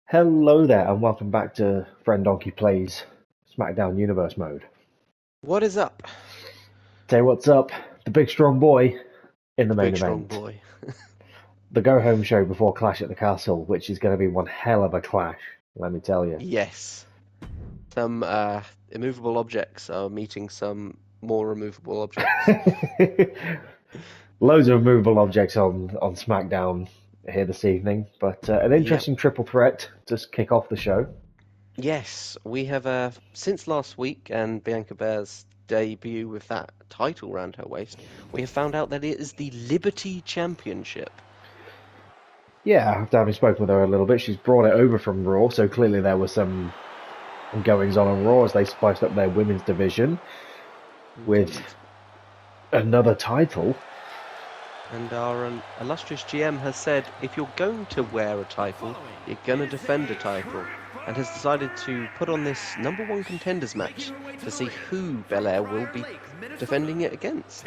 Hello there, and welcome back to Friend Donkey Plays Smackdown Universe Mode. What is up? Say what's up, the big strong boy in the main Big strong event. boy. The go-home show before Clash at the Castle, which is going to be one hell of a clash, let me tell you. Yes. Some immovable objects are meeting some more removable objects. Loads of movable objects on Smackdown here this evening, but an interesting triple threat to kick off the show. Yes, we have since last week and Bianca Belair's debut with that title round her waist, we have found out that it is the Liberty Championship. Yeah, after having spoken with her a little bit, she's brought it over from Raw, so clearly there was some goings on Raw as they spiced up their women's division with another title. And our illustrious GM has said, if you're going to wear a title, you're going to defend a title, and has decided to put on this #1 contenders match to see who Belair will be defending it against.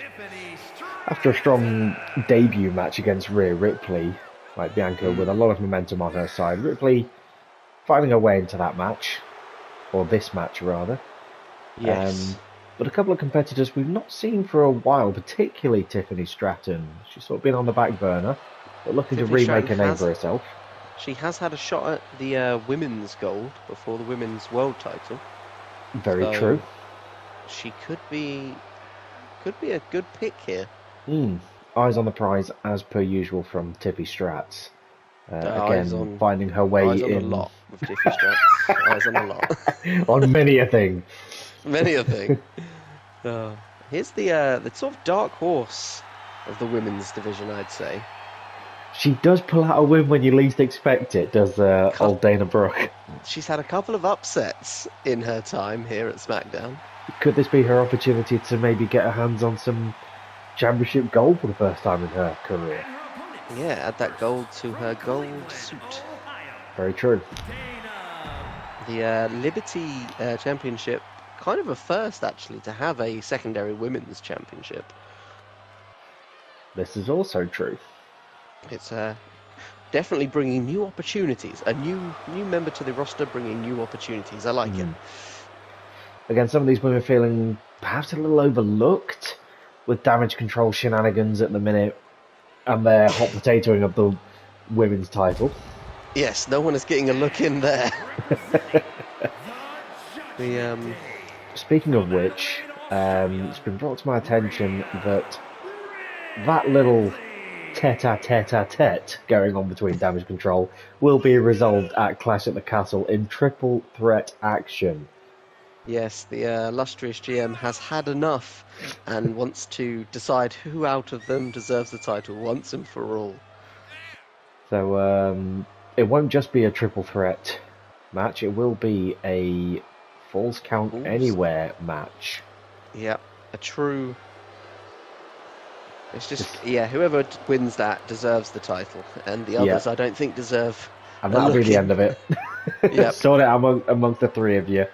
After a strong debut match against Rhea Ripley, like Bianca with a lot of momentum on her side, Ripley finding her way into that match, or this match rather. Yes. But a couple of competitors we've not seen for a while, particularly Tiffany Stratton. She's sort of been on the back burner, but looking Tiffany to remake Stratton a name for herself. She has had a shot at the women's gold before the women's world title. Very true. She could be a good pick here. Eyes on the prize as per usual from Tiffy Strats. Again, finding her way eyes in. On a lot with Tiffy Strats. Eyes on a lot. On many a thing. Many a thing. Here's the sort of dark horse of the women's division, I'd say. She does pull out a win when you least expect it, does old Dana Brooke. She's had a couple of upsets in her time here at SmackDown. Could this be her opportunity to maybe get her hands on some championship gold for the first time in her career? Yeah, add that gold to her gold suit. Very true. The Liberty Championship, kind of a first actually, to have a secondary women's championship. This is also true. It's definitely bringing new opportunities. A new member to the roster bringing new opportunities. I like it. Again, some of these women feeling perhaps a little overlooked with damage control shenanigans at the minute and their hot potatoing of the women's title. Yes, no one is getting a look in there. Speaking of which, it's been brought to my attention that little tete-a-tete-a-tete going on between Damage Control will be resolved at Clash at the Castle in triple threat action. Yes, the illustrious GM has had enough and wants to decide who out of them deserves the title once and for all. So it won't just be a triple threat match, it will be a Falls Count Anywhere match. Yeah, a true... It's just, whoever wins that deserves the title, and the others I don't think deserve. And that'll be the end of it. Yep. Sort it out amongst the three of you.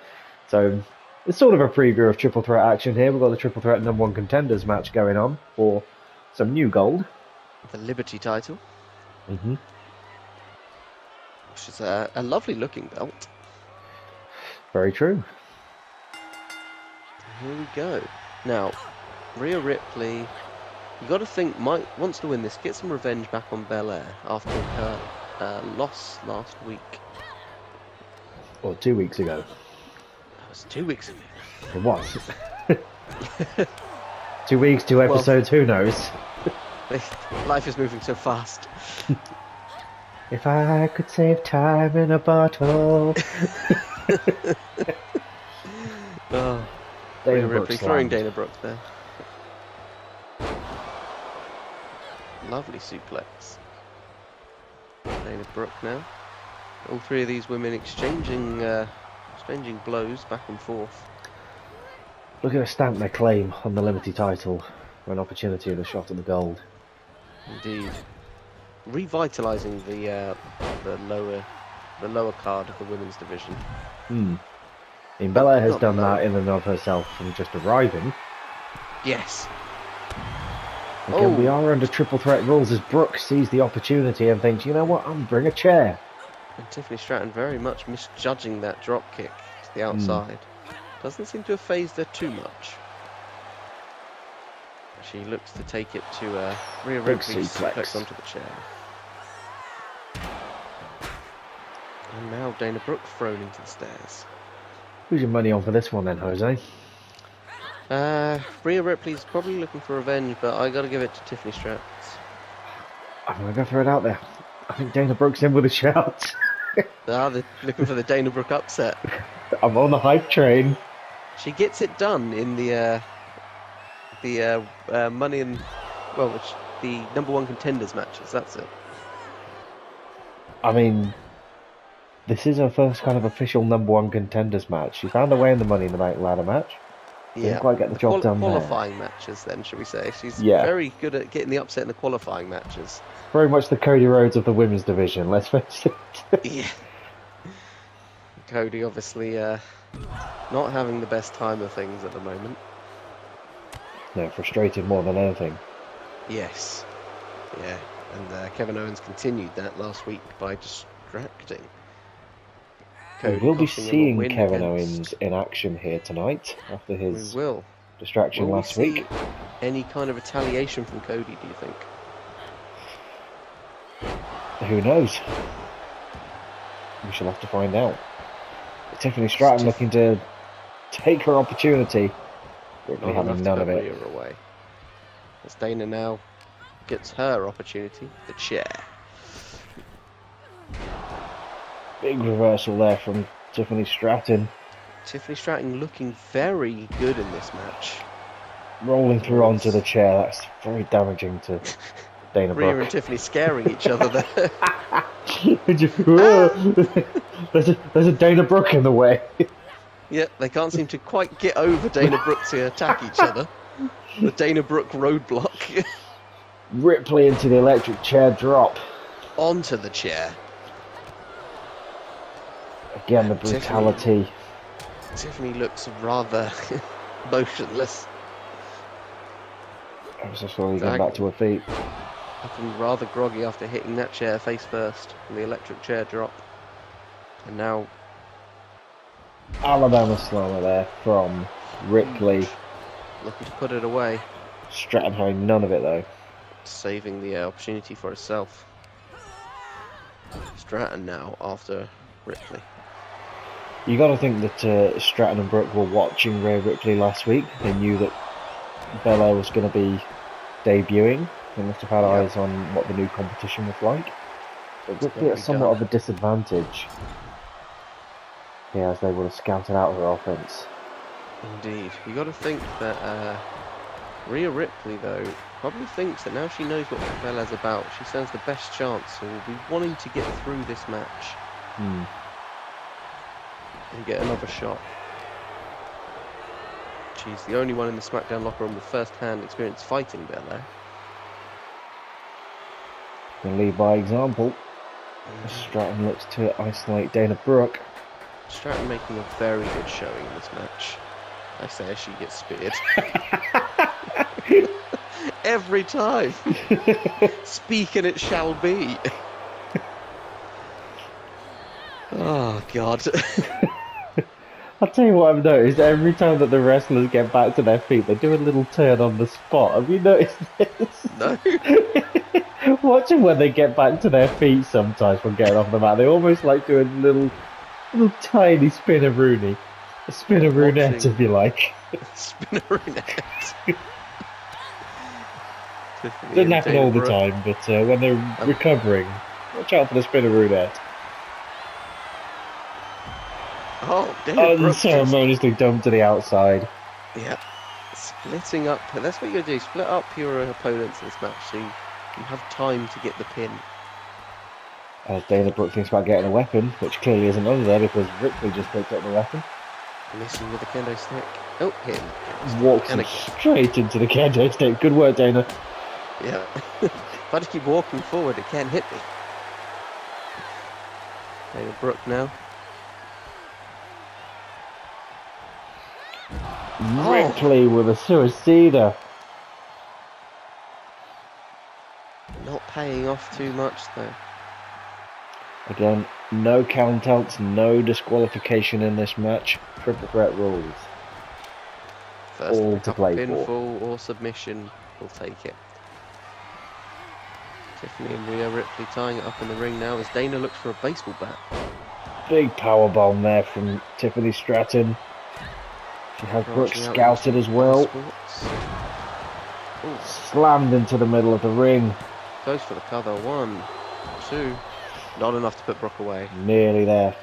So it's sort of a preview of triple threat action here. We've got the triple threat #1 contenders match going on for some new gold. The Liberty title. Mm-hmm. Which is a lovely looking belt. Very true. Here we go. Now, Rhea Ripley, you got to think, wants to win this, get some revenge back on Belair after her loss last week. Or 2 weeks ago. That was 2 weeks ago. It was. 2 weeks, 2 episodes, who knows? Life is moving so fast. If I could save time in a bottle. Rhea Ripley throwing Dana Brooke there. Lovely suplex. Dana Brooke now. All three of these women exchanging blows back and forth. Looking to stamp their claim on the Liberty title for an opportunity of a shot at the gold. Indeed. Revitalising the lower card of the women's division. I mean, Belair has done that in and of herself from just arriving. Yes. Again, we are under triple threat rules as Brooke sees the opportunity and thinks, you know what, I'm going to bring a chair. And Tiffany Stratton very much misjudging that drop kick to the outside. Doesn't seem to have phased her too much. She looks to take it to Rhea Ripley suplex onto the chair. And now Dana Brooke thrown into the stairs. Who's your money on for this one then, Jose? Rhea Ripley's probably looking for revenge, but I got to give it to Tiffany Stratton. I'm going to go throw it out there. I think Dana Brooke's in with a shout. They're looking for the Dana Brooke upset. I'm on the hype train. She gets it done in the money and the number one contenders matches. That's it. I mean, this is her first kind of official number one contenders match. She found her way in the Money in the Bank ladder match. Didn't quite get the job done qualifying matches, then, should we say? She's very good at getting the upset in the qualifying matches. Very much the Cody Rhodes of the women's division, let's face it. Yeah. Cody obviously not having the best time of things at the moment. No, frustrated more than anything. Yes. Yeah, and Kevin Owens continued that last week by distracting Cody. We will be seeing Kevin Owens in action here tonight after his distraction last week. Any kind of retaliation from Cody, do you think? Who knows? We shall have to find out. Tiffany Stratton looking to take her opportunity. Ripley having none of it. Away. As Dana now gets her opportunity, the chair. Big reversal there from Tiffany Stratton. Tiffany Stratton looking very good in this match. Rolling through onto the chair, that's very damaging to Dana Brooke. Rhea and Tiffany scaring each other there. There's a Dana Brooke in the way. Yeah, they can't seem to quite get over Dana Brooke to attack each other. The Dana Brooke roadblock. Ripley into the electric chair drop. Onto the chair. Again, the brutality. Tiffany looks rather motionless. I was just slowly getting back to her feet. Looking rather groggy after hitting that chair face first. The electric chair drop. And now Alabama slammer there from Ripley. Looking to put it away. Stratton having none of it though. Saving the opportunity for herself. Stratton now after Ripley. You got to think that Stratton and Brooke were watching Rhea Ripley last week. They knew that Bella was going to be debuting. They must have had eyes on what the new competition was like. But Ripley at somewhat of a disadvantage. Yeah, as they would have scouted out her offense. Indeed. You got to think that Rhea Ripley, though, probably thinks that now she knows what Bella's about, she stands the best chance and will be wanting to get through this match. And get another shot. She's the only one in the Smackdown locker room with first-hand experience fighting Bella. Can lead by example. Stratton looks to isolate Dana Brooke. Stratton making a very good showing in this match. I say as she gets speared. Every time. Speak and it shall be. Oh, God. I'll tell you what I've noticed. Every time that the wrestlers get back to their feet, they do a little turn on the spot. Have you noticed this? No. Watch them when they get back to their feet sometimes from getting off the mat. They almost like do a little tiny spin-a-rooney. A spin-a-roonette, if you like. Spin-a-roonette. Doesn't happen all the time, but when they're recovering, watch out for the spin-a-roonette. Oh, unceremoniously dumped to the outside. Yeah. Splitting up. That's what you're going to do. Split up your opponents in this match so you have time to get the pin. As Dana Brooke thinks about getting a weapon, which clearly isn't under there because Ripley just picked up the weapon. Missing with the kendo stick. Oh, hit him. Walks straight into the kendo stick. Good work, Dana. Yeah. If I just keep walking forward, it can't hit me. Dana Brooke now. Ripley with a suicida. Not paying off too much though. Again, no countouts, no disqualification in this match. Triple threat rules. First All pick to up play a for. pinfall or submission, we'll take it. Tiffany and Rhea Ripley tying it up in the ring now as Dana looks for a baseball bat. Big power bomb there from Tiffany Stratton. She has Brooke Branching out scouted into as well. other sports. Ooh, Slammed into the middle of the ring. goes for the cover. 1, 2. Not enough to put Brooke away. Nearly there.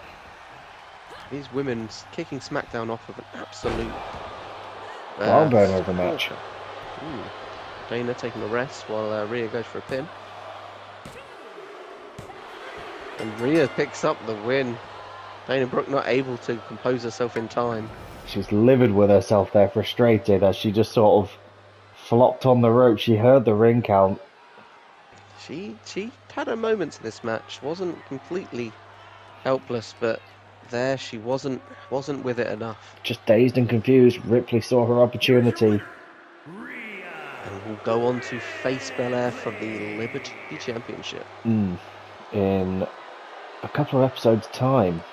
These women kicking Smackdown off of an absolute Barn burner of a match. Ooh. Dana taking a rest while Rhea goes for a pin. And Rhea picks up the win. Dana Brooke not able to compose herself in time. She's livid with herself there, frustrated, as she just sort of flopped on the rope. She heard the ring count. She had her moments in this match. Wasn't completely helpless, but there she wasn't with it enough. Just dazed and confused. Ripley saw her opportunity. And will go on to face Belair for the Liberty Championship. In a couple of episodes' time,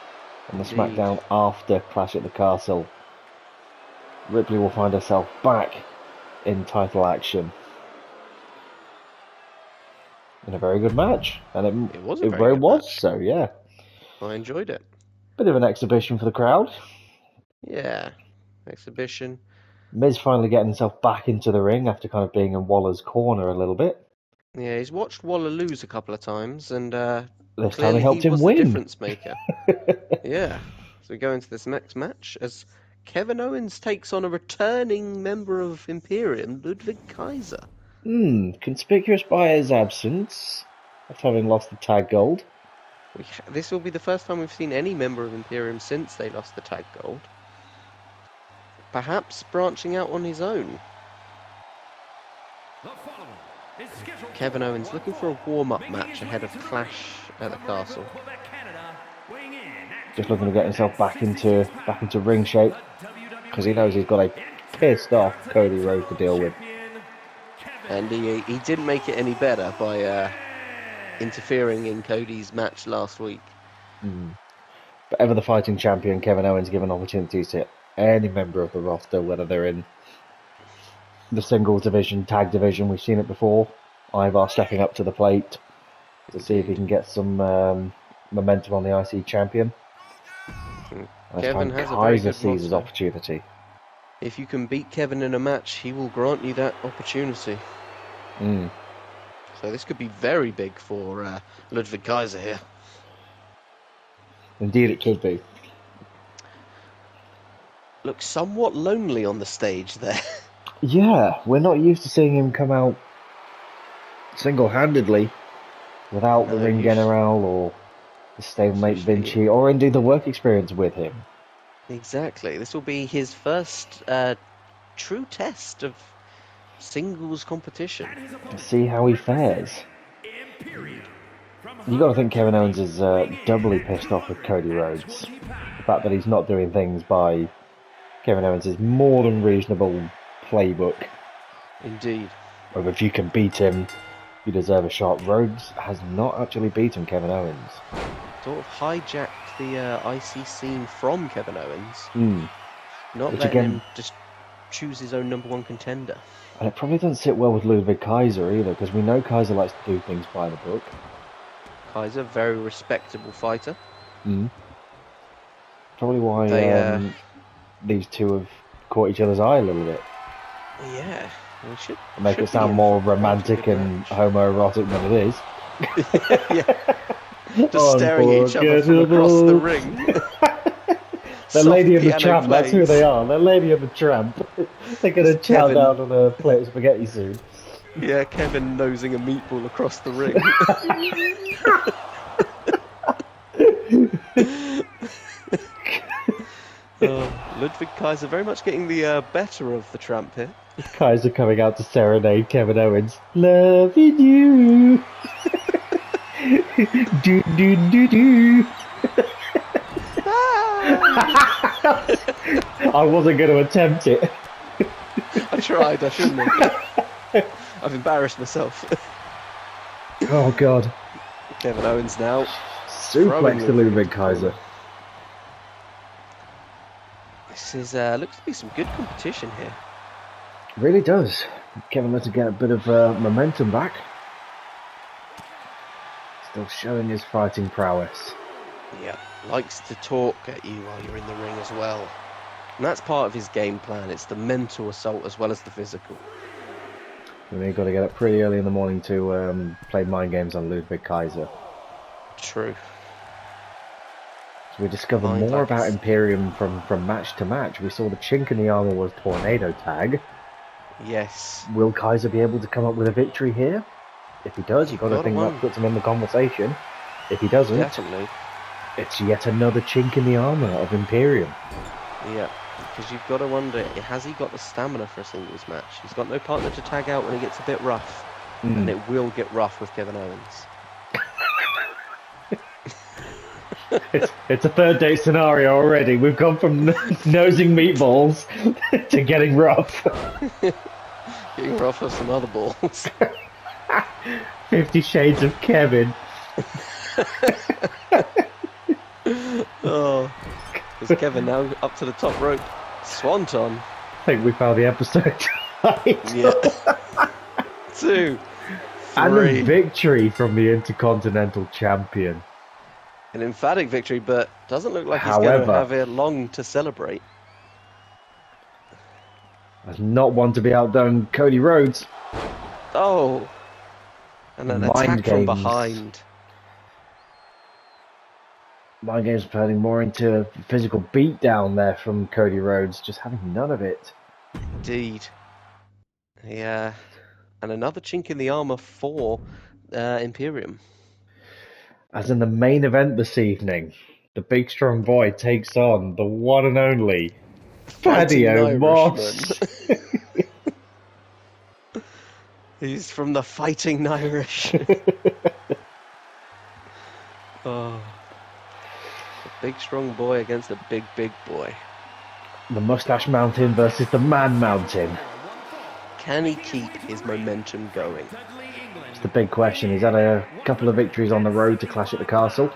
on the Indeed. SmackDown after Clash at the Castle, Ripley will find herself back in title action. In a very good match. And It was a very good match. So yeah. I enjoyed it. Bit of an exhibition for the crowd. Yeah. Exhibition. Miz finally getting himself back into the ring after kind of being in Waller's corner a little bit. Yeah, he's watched Waller lose a couple of times, and This time clearly he helped he him was win. the difference maker. Yeah. So we go into this next match as Kevin Owens takes on a returning member of Imperium, Ludwig Kaiser. Conspicuous by his absence, after having lost the tag gold. This will be the first time we've seen any member of Imperium since they lost the tag gold. Perhaps branching out on his own. Kevin Owens looking for a warm-up match ahead of Clash at the Castle. Just looking to get himself back into ring shape, because he knows he's got a pissed off Cody Rhodes to deal with. And he didn't make it any better by interfering in Cody's match last week. But ever the fighting champion, Kevin Owens given opportunities to any member of the roster, whether they're in the singles division, tag division. We've seen it before. Ivar stepping up to the plate to see if he can get some momentum on the IC champion. Kevin has a very Kaiser good sees his motto. opportunity. If you can beat Kevin in a match, he will grant you that opportunity. So this could be very big for Ludwig Kaiser here. Indeed, it could be. Looks somewhat lonely on the stage there. Yeah, we're not used to seeing him come out single-handedly without the ring general or the stablemate Vinci, or indeed the work experience with him. Exactly. This will be his first true test of singles competition. To see how he fares. You got to think Kevin Owens is doubly pissed off with Cody Rhodes. The fact that he's not doing things by Kevin Owens' more than reasonable playbook. Indeed. Of if you can beat him, you deserve a shot. Rhodes has not actually beaten Kevin Owens. Sort of hijacked the IC scene from Kevin Owens. Not Which letting again, him just choose his own number one contender. And it probably doesn't sit well with Ludwig Kaiser either, because we know Kaiser likes to do things by the book. Kaiser, very respectable fighter. Probably why these two have caught each other's eye a little bit. Yeah. We should Make it sound more romantic and homoerotic than it is. Yeah. Just staring at each other from across the ring. The Lady and the piano Tramp, that's who plays. they are. They're Lady and the Tramp. They're going to chow Kevin. down on a plate of spaghetti soon. Yeah, Kevin nosing a meatball across the ring. Ludwig Kaiser very much getting the better of the Tramp here. Kaiser coming out to serenade Kevin Owens. Loving you. Do do do do. I wasn't going to attempt it. I tried, I shouldn't have. I've embarrassed myself. Oh God. Kevin Owens now Suplex to Ludwig Kaiser. This is looks to be some good competition here. Really does. Kevin Lesnar get a bit of momentum back. Still showing his fighting prowess. Yeah, likes to talk at you while you're in the ring as well. And that's part of his game plan. It's the mental assault as well as the physical. And you've got to get up pretty early in the morning to play mind games on Ludwig Kaiser. True. So we discover more about Imperium from match to match. We saw the chink in the armor was tornado tag. Yes. Will Kaiser be able to come up with a victory here? If he does, you've got to think that puts him in the conversation. If he doesn't, definitely, it's yet another chink in the armor of Imperium. Yeah, because you've got to wonder, has he got the stamina for a singles match? He's got no partner to tag out when he gets a bit rough. And it will get rough with Kevin Owens. It's a third date scenario already. We've gone from nosing meatballs to getting rough. Getting rough with some other balls. 50 Shades of Kevin. Oh, is Kevin now up to the top rope? Swanton. I think we found the episode. Yeah. 2, 3. And a victory from the Intercontinental Champion. An emphatic victory, but doesn't look like he's going to have it long to celebrate. As not one to be outdone, Cody Rhodes. Oh. And an attack from behind. Mind games turning more into physical beatdown there from Cody Rhodes, just having none of it. Indeed. Yeah. And another chink in the armor for Imperium. As in the main event this evening, the big strong boy takes on the one and only Paddy Moss. He's from the Fighting Irish. Oh. A big strong boy against a big boy. The Mustache Mountain versus the Man Mountain. Can he keep his momentum going? It's the big question. He's had a couple of victories on the road to Clash at the Castle.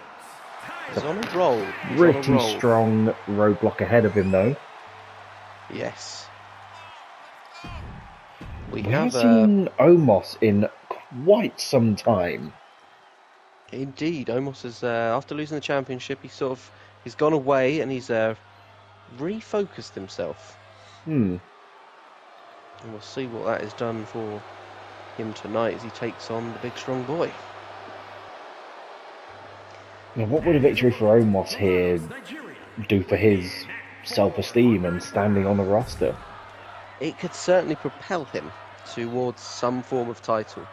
He's on a roll. Pretty strong roadblock ahead of him, though. Yes. We haven't seen Omos in quite some time. Indeed, Omos is after losing the championship, he's gone away and he's refocused himself. And we'll see what that has done for him tonight as he takes on the big strong boy. Now, what would a victory for Omos here do for his self-esteem and standing on the roster? It could certainly propel him towards some form of title.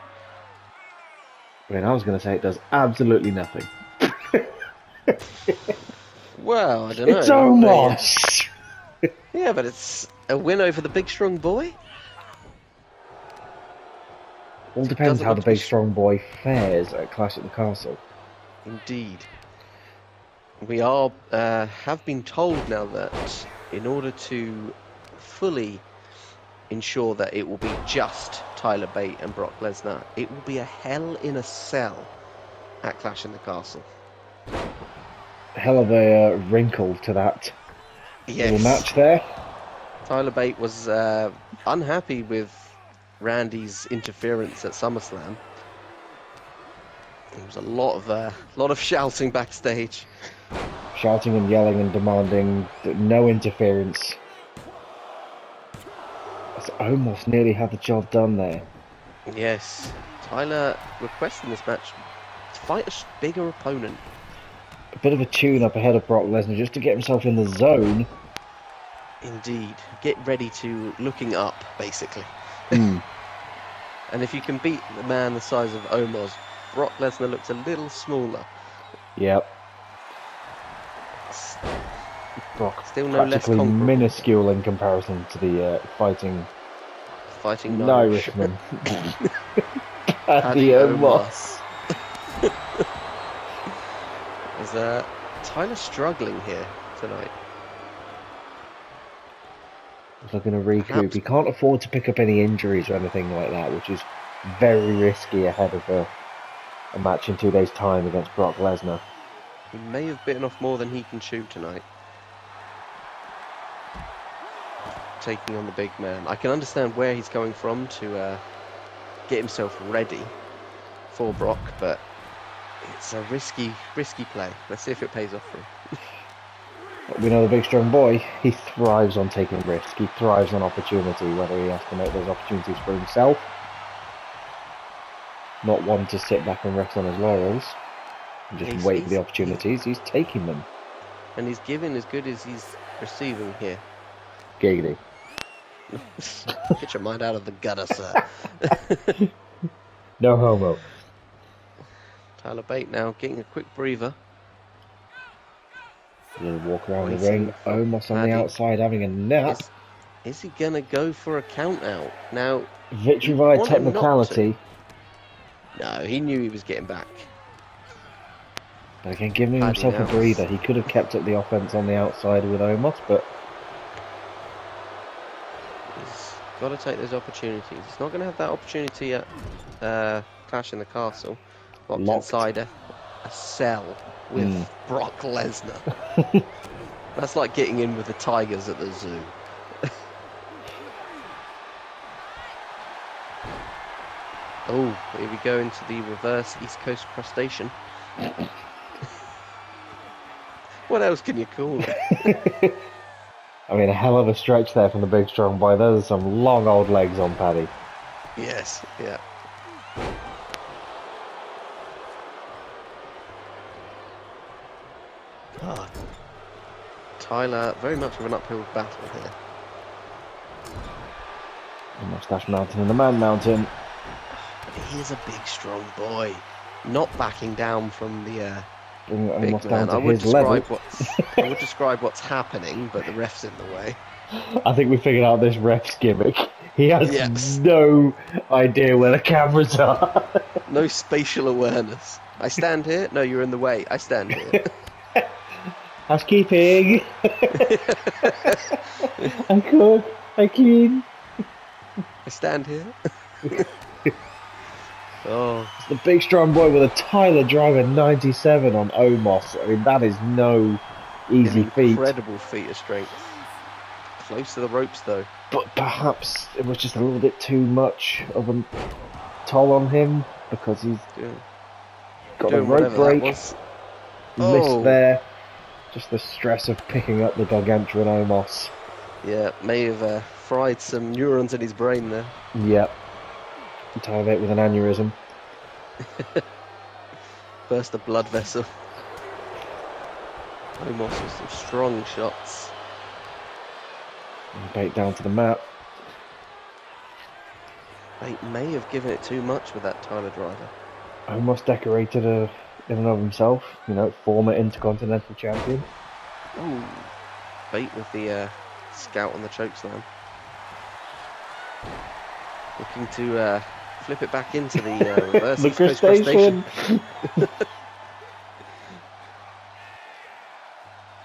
I mean, I was going to say it does absolutely nothing. Well, I don't know. It's Omos! Yeah, but it's a win over the big strong boy. All depends how the big strong boy fares at Clash at the Castle. Indeed. We are have been told now that in order to fully ensure that it will be just Tyler Bate and Brock Lesnar, it will be a hell in a cell at Clash in the Castle. Hell of a wrinkle to that little match there. Tyler Bate was unhappy with Randy's interference at SummerSlam. There was a lot of shouting backstage. Shouting and yelling and demanding that no interference. As almost nearly had the job done there. Yes. Tyler requesting this match to fight a bigger opponent. A bit of a tune-up ahead of Brock Lesnar just to get himself in the zone. Indeed. Get ready to looking up, basically. And if you can beat the man the size of Omos, Brock Lesnar looks a little smaller. Yep. Brock still no less practically minuscule in comparison to the fighting Irishman. Paddy Moss. Is Tyler struggling here tonight? He's looking to recoup. He can't afford to pick up any injuries or anything like that, which is very risky ahead of a match in 2 days' time against Brock Lesnar. He may have bitten off more than he can chew tonight. Taking on the big man. I can understand where he's going from to get himself ready for Brock, but it's a risky play. Let's see if it pays off for him. We know the big strong boy, he thrives on taking risk. He thrives on opportunity, whether he has to make those opportunities for himself. Not one to sit back and rest on his laurels and just wait for the opportunities. He's taking them. And he's giving as good as he's receiving here. Giggity. Get your mind out of the gutter, sir. No homo. Tyler Bate now getting a quick breather. A little walk around the ring. Omos on the outside having a nap. Is he going to go for a count out? Now, victory via technicality. No, he knew he was getting back. But again, giving himself a breather. He could have kept up the offense on the outside with Omos, but he's got to take those opportunities. He's not going to have that opportunity at Clash in the Castle. Locked inside a cell with Brock Lesnar. That's like getting in with the tigers at the zoo. Oh, here we go into the reverse East Coast crustacean. What else can you call it? I mean, a hell of a stretch there from the big strong boy. Those are some long old legs on Paddy. Yes, yeah. Tyler, very much of an uphill battle here. The Mustache Mountain and the Man Mountain. He is a big, strong boy. Not backing down from the big man. I would describe what's happening, but the ref's in the way. I think we figured out this ref's gimmick. He has no idea where the cameras are. No spatial awareness. I stand here. No, you're in the way. I stand here. Housekeeping. I cook. I clean. I stand here. Oh, it's the big strong boy with a Tyler Driver 97 on Omos. I mean, that is no easy feat. Incredible feat of strength. Close to the ropes, though. But perhaps it was just a little bit too much of a toll on him because he's got a rope break. Missed there. Just the stress of picking up the gargantuan Omos. Yeah, may have fried some neurons in his brain there. Yep. Tyler Bate with an aneurysm. Burst a blood vessel. Omos with some strong shots. And Bate down to the mat. Bate may have given it too much with that Tyler Driver. Omos decorated in and of himself, you know, former Intercontinental Champion. Ooh. Bate with the scout on the chokeslam. Looking to flip it back into the reverse the crustacean. The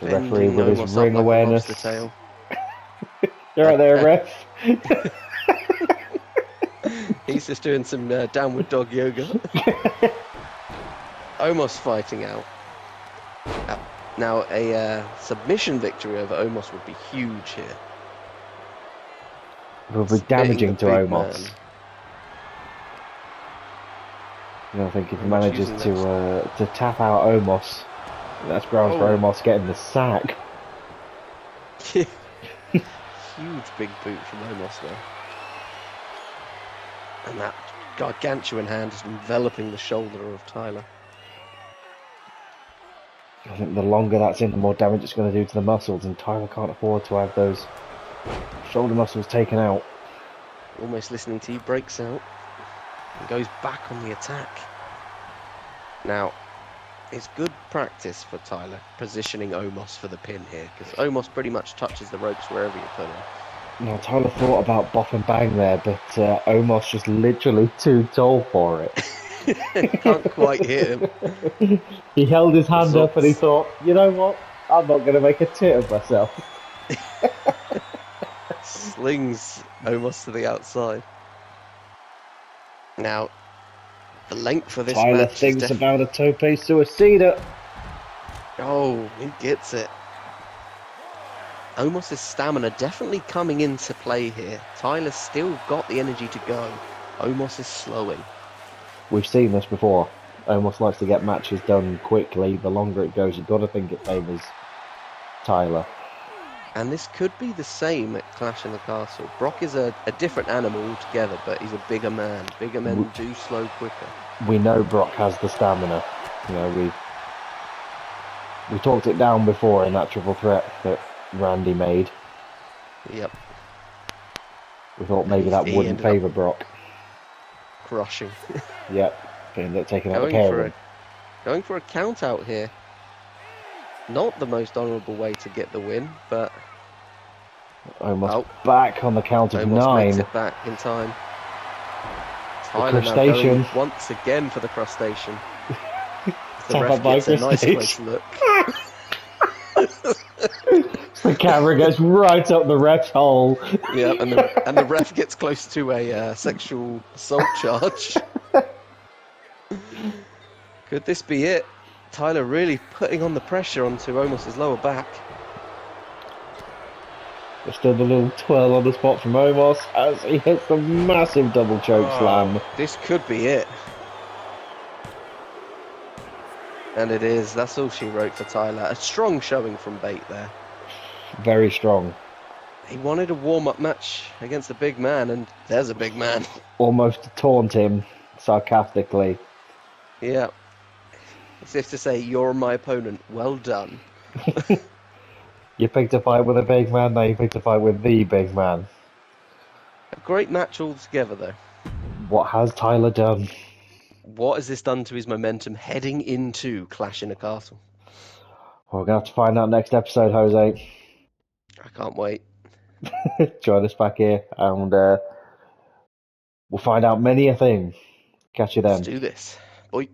referee with his ring awareness. The tail. You're right there, ref. He's just doing some downward dog yoga. Omos fighting out. Now, a submission victory over Omos would be huge here. It would be damaging to Omos. You know, I think if he manages to tap out Omos, that's grounds for Omos getting the sack. Huge big boot from Omos there. And that gargantuan hand is enveloping the shoulder of Tyler. I think the longer that's in, the more damage it's going to do to the muscles, and Tyler can't afford to have those shoulder muscles taken out. Almost listening to you, breaks out and goes back on the attack. Now, it's good practice for Tyler positioning Omos for the pin here, because Omos pretty much touches the ropes wherever you put him. Now, Tyler thought about bop and bang there, but Omos just literally too tall for it. Can't quite hit him. He held his hand up and he thought, you know what? I'm not going to make a tit of myself. Slings Omos to the outside. Now, the length for this Tyler match thinks about a tope suicida. Oh, he gets it. Omos's stamina definitely coming into play here. Tyler's still got the energy to go. Omos is slowing. We've seen this before. Almost likes to get matches done quickly. The longer it goes, you've got to think it favours Tyler. And this could be the same at Clash in the Castle. Brock is a different animal altogether, but he's a bigger man. Bigger men do slow quicker. We know Brock has the stamina. You know, we talked it down before in that triple threat that Randy made. Yep. We thought maybe that wouldn't favour Brock. Crushing. Yep. He ended up taking out the pair of them. Going for a count out here. Not the most honourable way to get the win, but Almost back on the count of almost 9. makes it back in time. The crustacean. Once again for the crustacean. The Tap ref up by gets a nice crustacean. close look. The camera goes right up the ref's hole. Yeah, and the ref gets close to a sexual assault charge. Could this be it? Tyler really putting on the pressure onto Omos's lower back. There's still a little twirl on the spot from Omos as he hits the massive double choke slam. This could be it. And it is. That's all she wrote for Tyler. A strong showing from Bate there. Very strong. He wanted a warm-up match against a big man, and there's a big man. Almost to taunt him sarcastically. Yeah. As if to say, you're my opponent. Well done. You picked a fight with a big man, now you picked a fight with the big man. A great match altogether, though. What has Tyler done? What has this done to his momentum heading into Clash in a Castle? Well, we're going to have to find out next episode, Jose. I can't wait. Join us back here and we'll find out many a thing. Catch you then. Let's do this. Bye.